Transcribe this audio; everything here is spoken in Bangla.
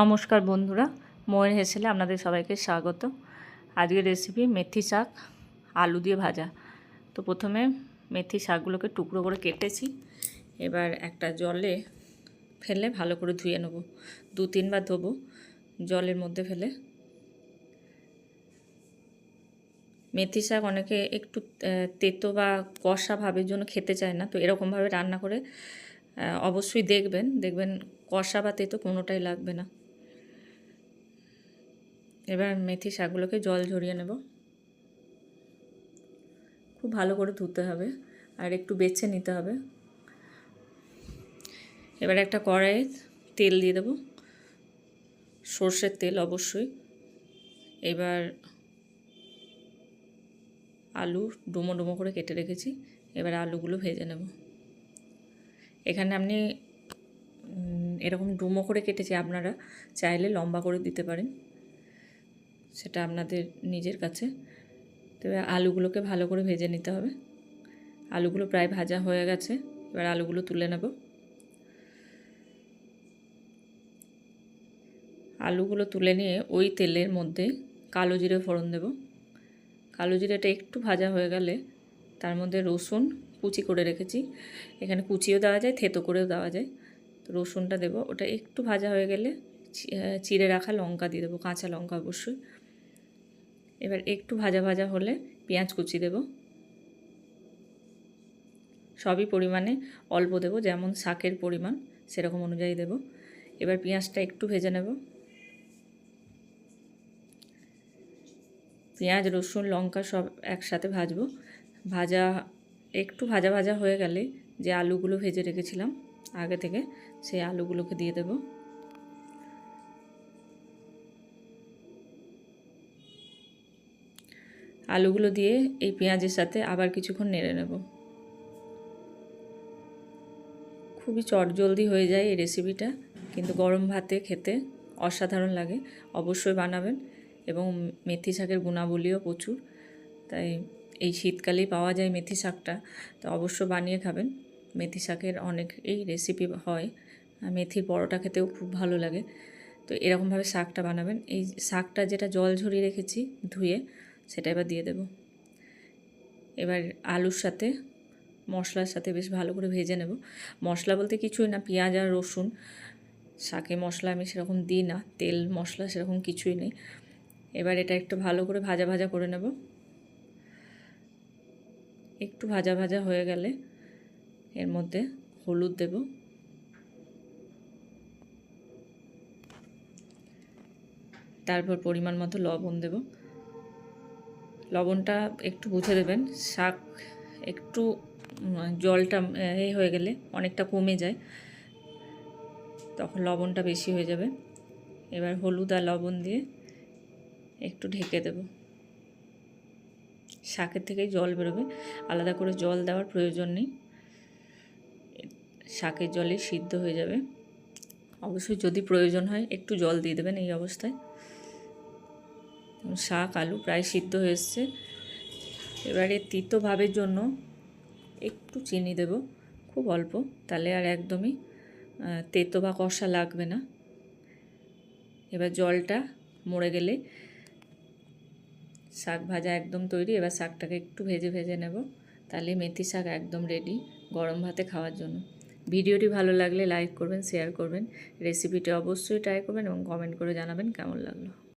নমস্কার বন্ধুরা, ময়ের হেসেলে আপনাদের সবাইকে স্বাগত। আজকের রেসিপি মেথি শাক আলু দিয়ে ভাজা। তো প্রথমে মেথি শাকগুলোকে টুকরো করে কেটেছি। এবার একটা জলে ফেলে ভালো করে ধুয়ে নেব। 2-3 বার ধোবো জলের মধ্যে ফেলে। মেথি শাক অনেকে একটু তেতো বা কষা ভাবের জন্য খেতে চায় না, তো এরকমভাবে রান্না করে অবশ্যই দেখবেন কষা বা তেতো কোনোটাই লাগবে না। এবার মেথি শাকগুলোকে জল ঝরিয়ে নেব। খুব ভালো করে ধুতে হবে আর একটু বেছে নিতে হবে। এবার একটা কড়াইয়ে তেল দিয়ে দেব, সর্ষের তেল অবশ্যই। এবার আলু ডুমো ডুমো করে কেটে রেখেছি, এবার আলুগুলো ভেজে নেব। এখানে আমি এরকম ডুমো করে কেটেছি, আপনারা চাইলে লম্বা করে দিতে পারেন, সেটা আপনাদের নিজের কাছে। তবে আলুগুলোকে ভালো করে ভেজে নিতে হবে। আলুগুলো প্রায় ভাজা হয়ে গেছে, এবার আলুগুলো তুলে নেব। আলুগুলো তুলে নিয়ে ওই তেলের মধ্যে কালো জিরে ফোড়ন দেব। কালো জিরেটা একটু ভাজা হয়ে গেলে তার মধ্যে রসুন কুচি করে রেখেছি, এখানে কুচিও দেওয়া যায়, থেতো করেও দেওয়া যায়। তো রসুনটা দেব, ওটা একটু ভাজা হয়ে গেলে চিড়ে রাখা লঙ্কা দিয়ে দেবো, কাঁচা লঙ্কা অবশ্যই। এবার একটু ভাজা ভাজা হলে পেঁয়াজ কুচি দেব, সবই পরিমাণে অল্প দেব, যেমন শাকের পরিমাণ সেরকম অনুযায়ী দেব। এবার পেঁয়াজটা একটু ভেজে নেব। পেঁয়াজ রসুন লঙ্কা সব একসাথে ভাজবো। একটু ভাজা ভাজা হয়ে গেলে যে আলুগুলো ভেজে রেখেছিলাম আগে থেকে, সেই আলুগুলোকে দিয়ে দেব। আলুগুলো দিয়ে এই পেঁয়াজের সাথে আবার কিছুক্ষণ নেড়ে নেব। খুবই চটজলদি হয়ে যায় এই রেসিপিটা, কিন্তু গরম ভাতে খেতে অসাধারণ লাগে। অবশ্যই বানাবেন, এবং মেথি শাকের গুণাবলীও প্রচুর, তাই এই শীতকালেই পাওয়া যায় মেথি শাকটা, তো অবশ্য বানিয়ে খাবেন। মেথি শাকের অনেক এই রেসিপি হয়, মেথির পরোটা খেতেও খুব ভালো লাগে। তো এরকমভাবে শাকটা বানাবেন। এই শাকটা যেটা জল ঝরিয়ে রেখেছি ধুয়ে, সেটা এবার দিয়ে দেব। এবার আলুর সাথে মশলার সাথে বেশ ভালো করে ভেজে নেব। মশলা বলতে কিছুই না, পেঁয়াজ আর রসুন। শাকে মশলা আমি সেরকম দিই না, তেল মশলা সেরকম কিছুই নেই। এবার এটা একটু ভালো করে ভাজা ভাজা করে নেব। একটু ভাজা ভাজা হয়ে গেলে এর মধ্যে হলুদ দেব, তারপর পরিমাণ মতো লবণ দেব। লবণটা একটু বুঝে দেবেন, শাক একটু জলটা হয়ে গেলে অনেকটা কমে যায়, তখন লবণটা বেশি হয়ে যাবে। এবার হলুদ আর লবণ দিয়ে একটু ঢেকে দেব। শাকের থেকেই জল বেরোবে, আলাদা করে জল দেওয়ার প্রয়োজন নেই, শাকের জলে সিদ্ধ হয়ে যাবে। অবশ্যই যদি প্রয়োজন হয় একটু জল দিয়ে দেবেন এই অবস্থায়। শাক আলু প্রায় সিদ্ধ হয়ে এসছে। এবারে তিতো ভাবের জন্য একটু চিনি দেব, খুব অল্প, তাহলে আর একদমই তেতো বা কষা লাগবে না। এবার জলটা মরে গেলে শাক ভাজা একদম তৈরি। এবার শাকটাকে একটু ভেজে ভেজে নেব, তাহলে মেথি শাক একদম রেডি গরম ভাতে খাওয়ার জন্য। ভিডিওটি ভালো লাগলে লাইক করবেন, শেয়ার করবেন, রেসিপিটি অবশ্যই ট্রাই করবেন এবং কমেন্ট করে জানাবেন কেমন লাগলো।